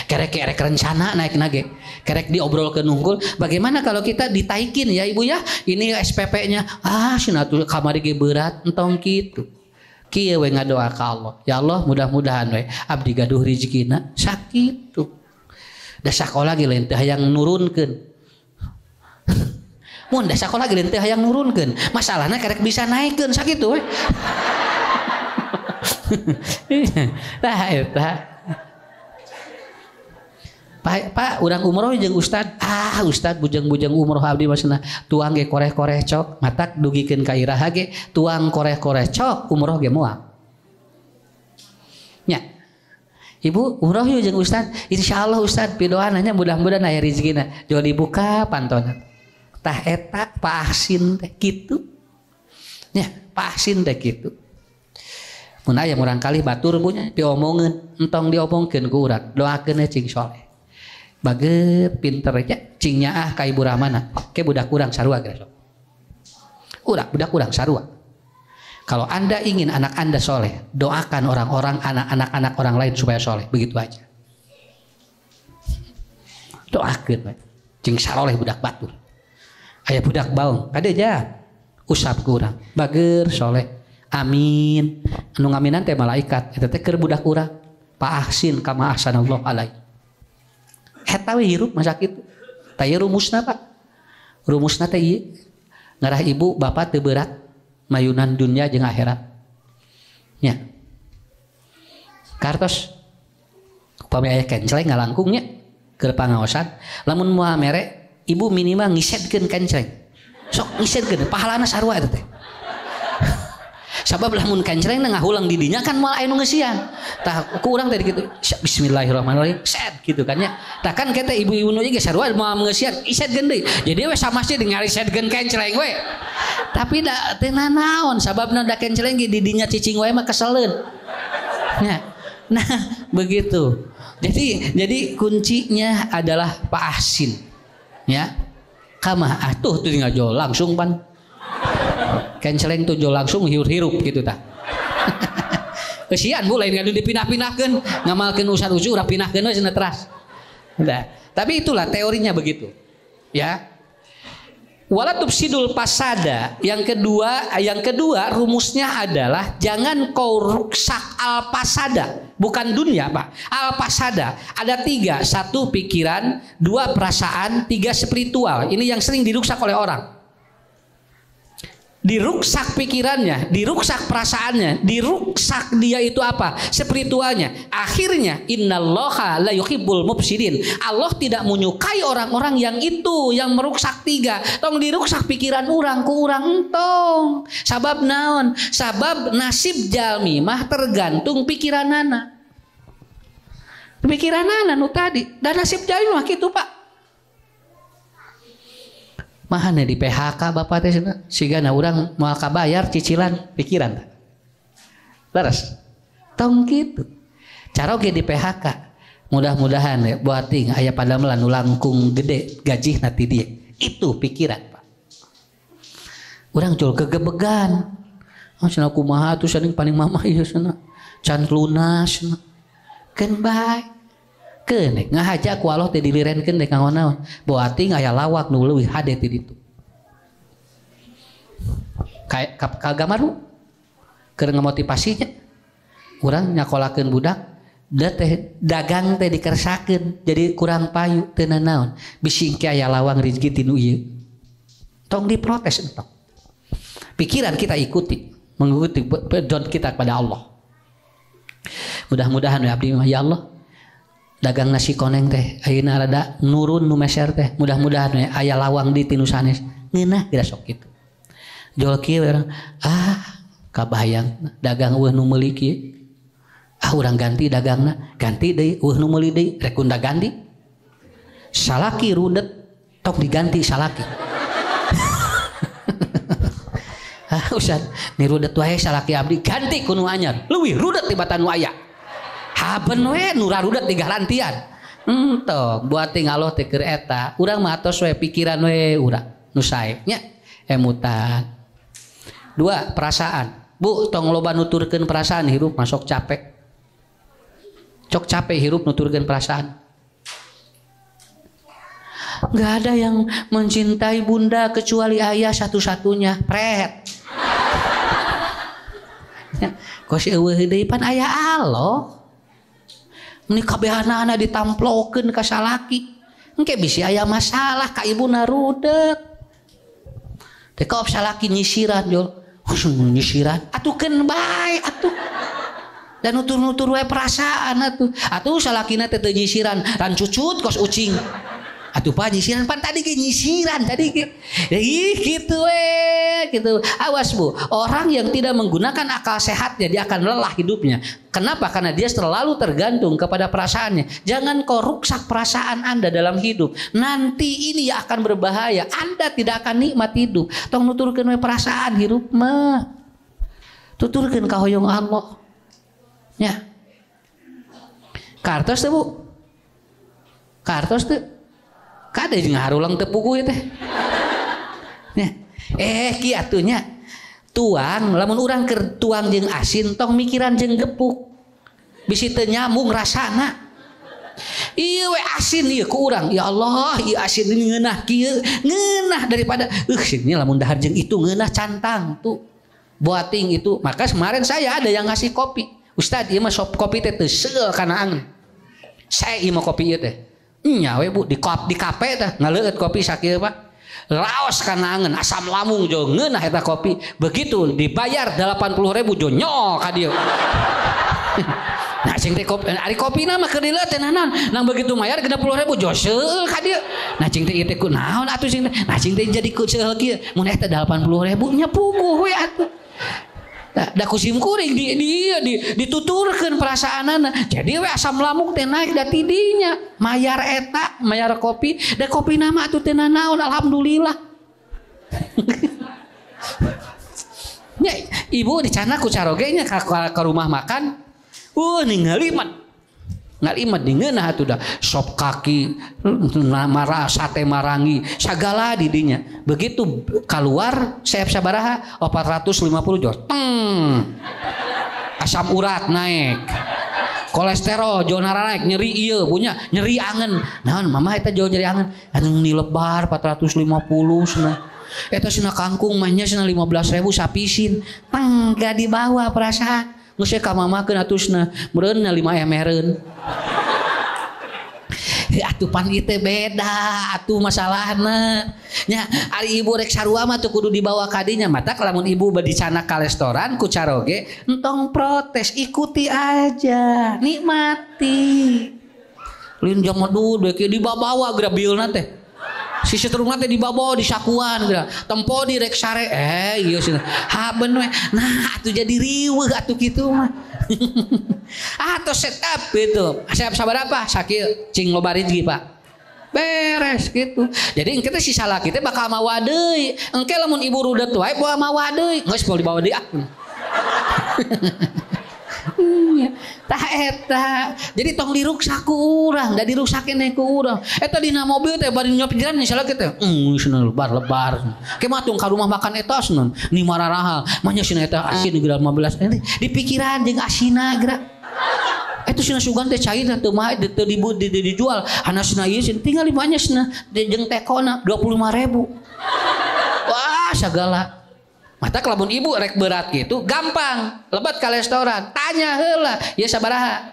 Kerek rencana naik nage, kerek diobrolkeun unggul. Bagaimana kalau kita ditaikin ya ibu ya? Ini SPP-nya, sinatu kamari ge berat, entong gitu. Kieu we ngadoa ka Allah. Ya Allah, mudah-mudahan we abdi gaduh rezekina sakitu. Da sakola ge lain teh hayang nurunkeun. Mun da sakola ge lain teh hayang nurunkeun. Masalahna kerek bisa naikkeun sakitu we. Tah eta. Pak, urang umroh jeung Ustad. Ustad bujang-bujang umroh abdi maksudna tuang ge koreh-koreh cok, matak dugikeun ka iraha ge tuang koreh-koreh cok, umroh ge moal. Nya. Ibu umroh yeuh jeung Ustad. Insyaallah Ustad pidoan nya mudah-mudahan aya rezekina. Jo dibuka pantona. Tah eta Pak Ahsin teh kitu. Nya, Pak Ahsin teh kitu. Mun aya urang kali batur punya diomongkeun, entong diomongkeun ku urang. Doakeun cing soleh. Baget pinter aja cingnya ka Ibu Rahmana ke budak kurang sarua geus. Budak kurang sarua. Kalau Anda ingin anak Anda soleh, doakan orang-orang, anak-anak orang lain supaya soleh. Begitu aja. Doakan. Cing saloleh budak batur. Aya budak baung. Kada aja. Usap kurang. Bager soleh. Amin. Anu ngaminan teh malaikat. Eta teh keur budak urang. Pa ahsin kama ahsanallahu alaihi. Eta we hirup masa kitu. Taya rumusna Pak. Rumusna teh ieu. Ngarah ibu bapak teu berat mayunan dunia jeung akhirat. Nya. Kartos upami aya kenceleng ngalangkung nya keur pangaosan. Lamun moal mere ibu minimal ngisedkeun kenceleng. Sok ngisedkeun pahalana sarua eta teh. Sabab lamun kenceleng ngahulang di dinya kan moal aya nu ngeusian. Tah ku urang tadi kitu bismillahirrahmanirrahim set gitu kan nya. Tah kan kita ibu-ibu nu ge sarua moal ngeusian isedkeun deui. Jadi we sama masjid ngarisedkeun kenceleng we. Tapi da teu naon sababna da kenceleng di dinya cicing wae mah keseleun. Nah, begitu. Jadi kuncinya adalah Pak Ahsin. Ya. Kama atuh teu ngajol langsung pan. Kenceleng tuh jo langsung hirup-hirup gitu tah. Kesian bu lain ngadu dipindah-pindahkeun, ngamalkeun usaha ucu urang pinahkeun we cenah teras. Udah. Tapi itulah teorinya begitu. Ya. Wala tufsidul fasada. Yang kedua rumusnya adalah jangan kau rusak al fasada. Bukan dunia Pak. Al fasada ada 3. 1 pikiran, 2 perasaan, 3 spiritual. Ini yang sering diruksak oleh orang. Diruksak pikirannya, diruksak perasaannya, diruksak dia itu apa? Spiritualnya. Akhirnya innallaha la yuhibbul mufsidin. Allah tidak menyukai orang-orang yang itu, yang meruksak 3. Tong diruksak pikiran orang ku urang entong. Sabab naon? Sabab nasib jalmi mah tergantung pikiranana. Pikiranana nu tadi, dan nasib jalmi mah kitu Pak. Mahana di PHK bapak teh sigana urang moal kabayar cicilan pikiran tak leres tong kitu cara oge di PHK mudah-mudahan ya buat ting aya padamelan nu langkung gede gaji nanti dia itu pikiran Pak urang jol gegebegan cenah kumaha atuh saning paning mamah ieu cenah can lunas kan bae kenek ngahaja ku Allah teh dilirenkeun dek kanggo naon boating aya lawak nu leuwih hade ti ditu kayak kagamaru keur ngamotivasinya urang nyakolakeun budak da teh dagang teh dikersakeun jadi kurang payu teu naon bisi engke aya lawang rezeki tinu ieu tong diprotes entong pikiran kita ikuti mengikuti pedon kita kepada Allah mudah-mudahan ya abdi ya Allah dagang nasi koneng teh ayeuna rada nurun nu meser teh mudah-mudahan we aya lawang di tinu sanes ngeunah geura sok kitu jol kieu urang kabayang dagang eueuh nu meuli kieu urang ganti dagangna ganti deui eueuh nu meuli deui rek unda ganti salaki rudet tok diganti salaki usah ni rudet wae salaki abdi ganti ku nu anyar leuwih rudet tibatan nu aya haben we nu rarudet digarantian entong buat tinggal Allah teh keur eta urang mah atos we pikiran we urang nu sae nya emutan 2 perasaan bu tong loba nuturkeun perasaan hirup masuk capek cok capek hirup nuturkeun perasaan nggak ada yang mencintai bunda kecuali ayah satu-satunya pret kos eueuh deui pan aya Allah ini kabehana ditamplokeun ka salaki engke bisi aya masalah ka ibuna rudet teh kaop salaki nyisiran jol nyisiran atukeun bae atuh dan nutur-nutur we perasaan atuh salakina teh teu nyisiran ran cucut kos ucing atuh pa nyisiran pan tadi ge nyisiran tadi ge gitu gitu awas bu orang yang tidak menggunakan akal sehatnya dia akan lelah hidupnya kenapa karena dia selalu tergantung kepada perasaannya jangan kau rusak perasaan anda dalam hidup nanti ini akan berbahaya anda tidak akan nikmat hidup tong nuturkeun we perasaan hirup mah tuturkeun ka hoyong Allah nya kartos teh bu kartos teh kada jeung harulang teu puguh teh. Ki atunya tuang lamun urang keur tuang jeung asin tong mikiran jeung gepuk bisi teu nyambung rasana. Ieu we asin ieu ku urang, ya Allah ieu asin ini ngeunah kieu ngeunah daripada sini lamun dahar jeung itu ngeunah cantang tuh boating itu. Maka kemarin saya ada yang ngasih kopi, Ustad ieu mah sop kopi teh teu seul kana angeun. Saya ieu mah kopi ieu teh nya we Bu di kape teh ngaleueut kopi sakieu Pak. Raos kana angeun asam lambung jo ngeunah eta kopi. Begitu dibayar 80.000 jo nyol ka dieu. Nah cing teh kopi ari kopina mah keur dileut teh naon nang begitu mayar 60.000 jo seueul ka dieu. Nah cing teh ieu teh kunaon atuh cing teh. Nah cing teh jadi ku seueul kieu mun eta 80.000 nya puguh we atuh. Da kusim kuring dituturkeun perasaanana. Jadi we asam lambung teh naik da tidinya. Mayar eta, mayar kopi, da kopina mah atuh teh naon alhamdulillah. Nya ibu dicana ku caroge nya ka rumah makan. Ngalimat dingeunah atuh dah sop kaki sate marangi sagala di dinya. Begitu keluar seep sabaraha 450 jos asam urat naik, kolesterol jonara naik, nyeri ieu punya nyeri angen naon mama eta jauh nyeri angen anu nilebar 450 cenah eta cenah kangkung mah nya cenah 15.000 sapisin gak dibawa perasaan geus ka mamakeun atusna meureun 5 emereun. Atuh pan ieu teh beda atuh masalahna. Nya ari ibu rek sarua mah teu kudu dibawa ka dinya. Mata lamun ibu dicana ka restoran ku caroge entong protes, ikuti aja, nikmati. Lin jang madu deuk dibawa grabilna teh. Si setrumna teh dibawa di sakuan geura. Tempo di rek sare ieu cenah. Haben we. Nah atuh jadi riweuh atuh kitu mah. Atau setup gitu. Siap sabaraha sakieu cing loba rezeki Pak. Beres gitu. Jadi engke teh si salah kita bakal mawa deui. Engke lamun ibu rudet wae bawa mawa deui. Geus poe dibawa deui akun. Tah eta jadi tong diruksak ku urang da diruksakeun ku urang eta dina mobil teh bari nyop pikiran misalnya kita cenah lebar ke matung ka rumah makan eta cenah ni mararaha manya cenah eta asin di 15 di pikiran jeung asina geura eta cenah sugan teh cair teu mah teu dijual hanasna ieu tinggal imahnya cenah jeung tekona 25.000 wah sagala. Mata kalamun ibu rek berat gitu gampang lebat ka restoran tanya heula ieu sabaraha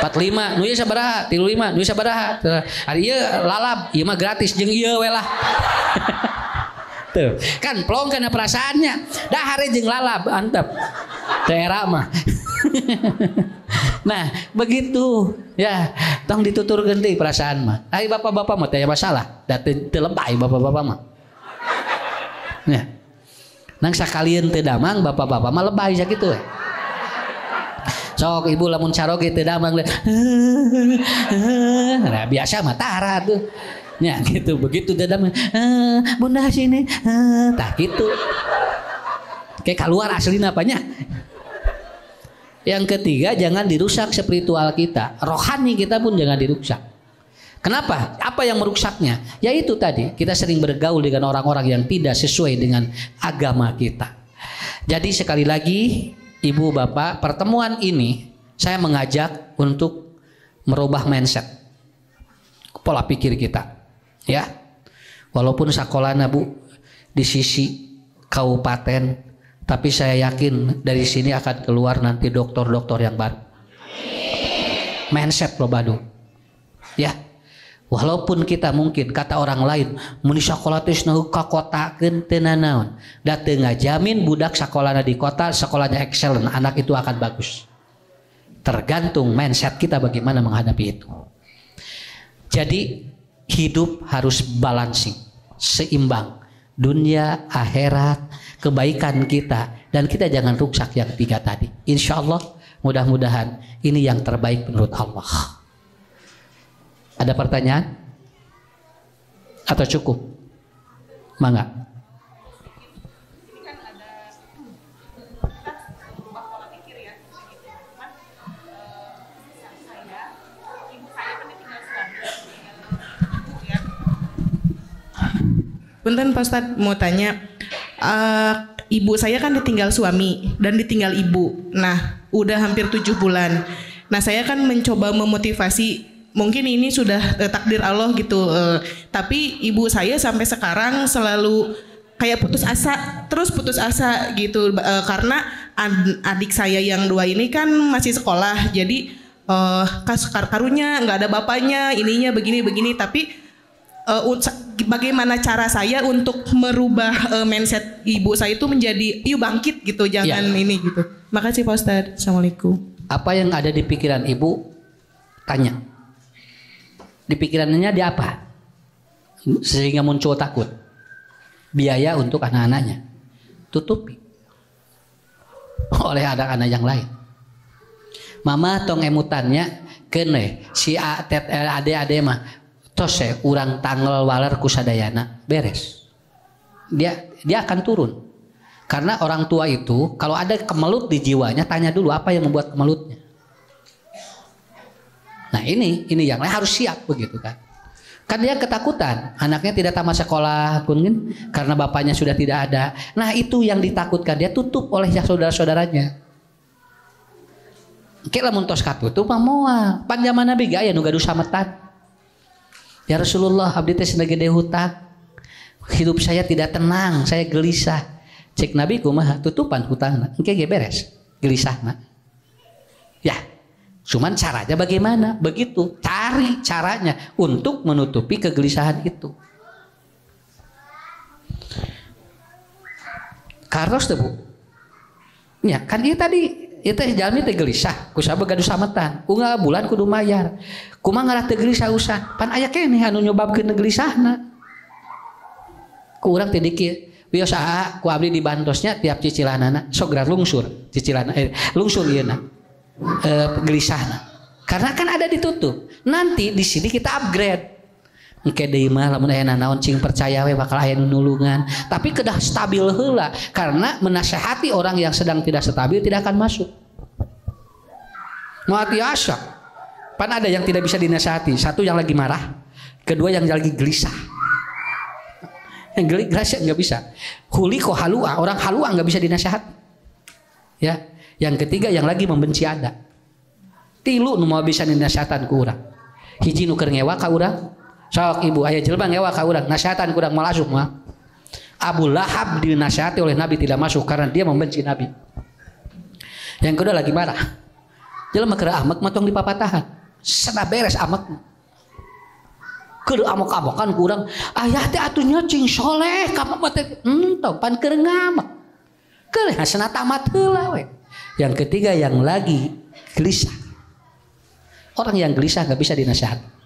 45 nu ieu sabaraha 35 nu ieu sabaraha ari ieu lalab ieu mah gratis jeung ieu we lah. Tuh kan plong kana perasaannya dah hare jeung lalab antep teu era mah. Nah begitu ya tong dituturkeun deui perasaan mah ai bapak-bapak mah teh masalah da teu lebay bapak-bapak mah ya. Nang sakalian teu damang bapak-bapak mah lebay sakitu we. Sok ibu lamun caroge teu damang nah biasa mah tara tuh. Nya gitu begitu teu damang bunda sini tah kitu. Kayak keluar aslina apanya. Yang ketiga jangan dirusak spiritual kita. Rohani kita pun jangan dirusak. Kenapa? Apa yang merusaknya? Yaitu tadi kita sering bergaul dengan orang-orang yang tidak sesuai dengan agama kita. Jadi sekali lagi ibu bapak pertemuan ini saya mengajak untuk merubah mindset pola pikir kita ya. Walaupun sakolana Bu di sisi kabupaten tapi saya yakin dari sini akan keluar nanti dokter-dokter yang baru. Mindset loh Badu ya. Walaupun kita mungkin kata orang lain mun sakola teh kakotakeun teu nanaon da teu ngajamin budak sakolana di kota sekolahnya excellent anak itu akan bagus. Tergantung mindset kita bagaimana menghadapi itu. Jadi hidup harus balancing, seimbang, dunia, akhirat, kebaikan kita dan kita jangan rusak yang 3 tadi. Insya Allah mudah-mudahan ini yang terbaik menurut Allah. Ada pertanyaan? Atau cukup? Mangga. Ini kan ada berubah pola pikir ya. Saya, ibu saya kan tinggal suami ya. Punten Pak Ustadz mau tanya, ibu saya kan ditinggal suami dan ditinggal ibu. Nah, udah hampir 7 bulan. Nah, saya kan mencoba memotivasi, mungkin ini sudah takdir Allah gitu. Tapi ibu saya sampai sekarang selalu kayak putus asa gitu. Karena adik saya yang 2 ini kan masih sekolah. Jadi karunya nggak ada bapaknya, ininya begini. Tapi bagaimana cara saya untuk merubah mindset ibu saya itu menjadi yuk bangkit gitu, jangan ini gitu. Makasih Pak Ustadz. Assalamualaikum. Apa yang ada di pikiran ibu? Tanya. Di pikirannya dia apa? Sehingga muncul takut. Biaya untuk anak-anaknya. Tutupi. Oleh anak-anak yang lain. Mama tong emutannya kene si ade mah tose urang tanggal waler kusadayana beres. Dia akan turun. Karena orang tua itu kalau ada kemelut di jiwanya, tanya dulu apa yang membuat kemelutnya. Nah ini yang lain harus siap begitu kan. Kan dia ketakutan, anaknya tidak tamat sekolah kunin karena bapaknya sudah tidak ada. Nah itu yang ditakutkan, dia tutup oleh saudara-saudaranya. Kira muntos katutup mah moal. Pan zaman Nabi gaya nu gaduh sametan. Ya Rasulullah, abdi teh sebagai hutang. Hidup saya tidak tenang, saya gelisah. Cek Nabi kumaha tutupan hutangna. Engke ge beres, gelisahna. Ya, cuman caranya bagaimana? Begitu, cari caranya untuk menutupi kegelisahan itu. Karos teh Bu. Ya, kan ieu tadi itu jalmi teh gelisah, kusaba gaduh sametan, unggal bulan kudu mayar. Kumaha ngalah teu gelisah usah, pan aya keneh anu nyobabkeun gelisahna. Ku urang teh dikir, wios ku abdi di bantosnya tiap cicilanana sok gerak lungsur, cicilan lungsur ieu na. Gelisahna. Karena kan ada ditutup. Nanti di sini kita upgrade. Engke deui mah lamun aya naon cing percaya we bakal aya nulungan, tapi kedah stabil heula karena menasehati orang yang sedang tidak stabil tidak akan masuk. Muati asa. Pan ada yang tidak bisa dinasehati, satu yang lagi marah, kedua yang lagi gelisah. Yang gelisah enggak bisa. Huli ko halua, orang halua enggak bisa dinasehati. Ya, yang ketiga yang lagi membenci ada. Tilu nu moal bisa dinasehatan ku urang. Hiji nu keur ngewa ka urang. Sok ibu aya jelema ngewa ka urang, nasihatan kurang masuk mah. Abu Lahab dinasihati oleh Nabi tidak masuk karena dia membenci Nabi. Yang kedua lagi marah. Jelema keur amek matong di papatahan. Sada beres amek. Keur amok-amokan ku urang, aya teh atunya cing soleh ka mah teh entong pan keur ngamek. Keur hasana tamat heula we. Yang ketiga yang lagi gelisah. Orang yang gelisah enggak bisa dinasihati.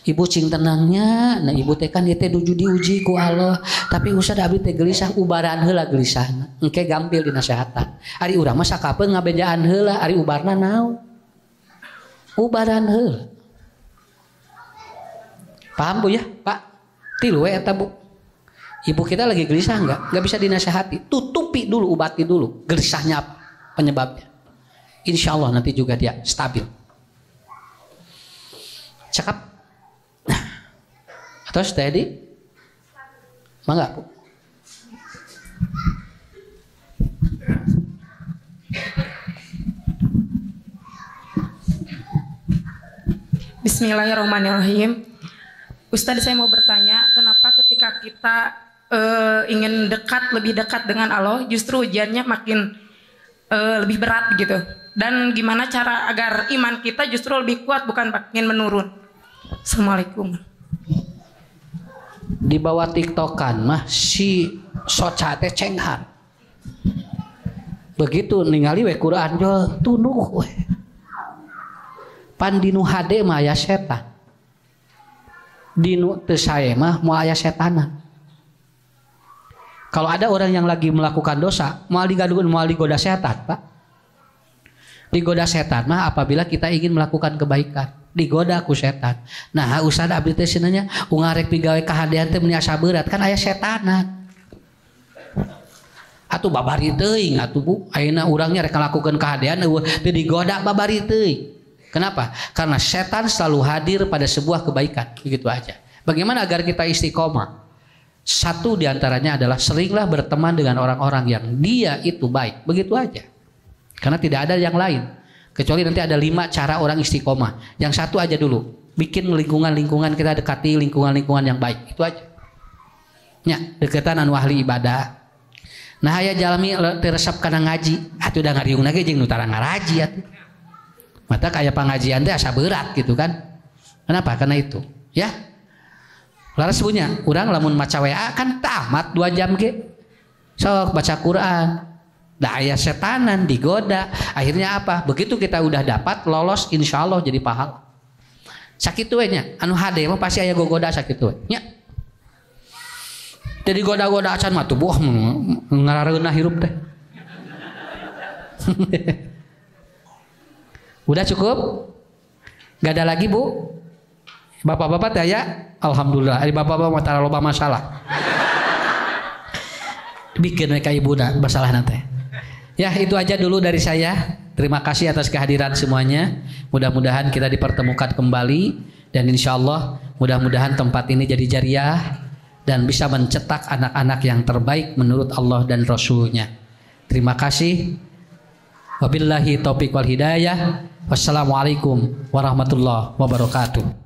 Ibu cing tenangnya, nah ibu teh kan teh diuji ku Allah, tapi usah abdi teh gelisah ubaran heula gelisahna. Engke gampil dinasehatan. Ari urang mah sakapeung ngabejaan heula, ari ubarna naon? Ubaran heula. Paham Bu ya, Pak? Tilu we eta Bu. Ibu kita lagi gelisah enggak bisa dinasehati. Tutupi dulu, ubati dulu gelisahnya apa penyebabnya. Insya Allah nanti juga dia stabil. Cakap. Terus tadi, mangga Bu. Bismillahirrahmanirrahim. Ustadz, saya mau bertanya, kenapa ketika kita ingin lebih dekat dengan Allah, justru ujiannya makin lebih berat gitu? Dan gimana cara agar iman kita justru lebih kuat, bukan makin menurun? Assalamualaikum. Di bawah tiktokan mah si soca teh cenghan. Begitu ningali we Quran jol tunduh we. Pan dinu hade mah aya setan. Dinu teu sae mah moal aya setanan. Kalau ada orang yang lagi melakukan dosa, moal digoda setan, Pak. Digoda setan mah apabila kita ingin melakukan kebaikan. Digoda ku setan. Nah, usah da abdi teh cenanya ungarek pigawe kahadean teh meni asa berat kan aya setanan. Atuh babari teuing atuh Bu, ayeuna urangnya rek ngalakukeun kahadean teu digoda babari teuing. Kenapa? Karena setan selalu hadir pada sebuah kebaikan, begitu aja. Bagaimana agar kita istiqomah? Satu diantaranya adalah seringlah berteman dengan orang-orang yang dia itu baik. Begitu aja. Karena tidak ada yang lain. Kecuali nanti ada 5 cara orang istiqomah. Yang satu aja dulu. Bikin lingkungan-lingkungan kita dekati lingkungan-lingkungan yang baik. Itu aja. Ya, deketan anu ahli ibadah. Nah aya jalmi teresep kana ngaji. Atuh udah ngariung lagi jeung nu tara ngaraji atuh. Mata kayak pengajian teh asa berat gitu kan. Kenapa? Karena itu. Ya. Laras punya, urang lamun maca WA kan tamat 2 jam ge. Sok baca Quran. Da aya setanan digoda. Akhirnya apa? Begitu kita udah dapat lolos insyaallah jadi pahala. Sakitu we nya, anu hade mah pasti aya gogoda sakitu we. Nya. Jadi goda-goda acan mah tuh boh ngarareunah hirup teh. Udah cukup? Gak ada lagi, Bu? Bapak-bapak teh ya, alhamdulillah. Ari bapak-bapak mah tara loba masalah. Bikin mereka ibu dah masalah nanti. Ya itu aja dulu dari saya. Terima kasih atas kehadiran semuanya. Mudah-mudahan kita dipertemukan kembali dan insya Allah mudah-mudahan tempat ini jadi jariah dan bisa mencetak anak-anak yang terbaik menurut Allah dan Rasulnya. Terima kasih. Wabillahi taufiq wal hidayah. Wassalamualaikum warahmatullahi wabarakatuh.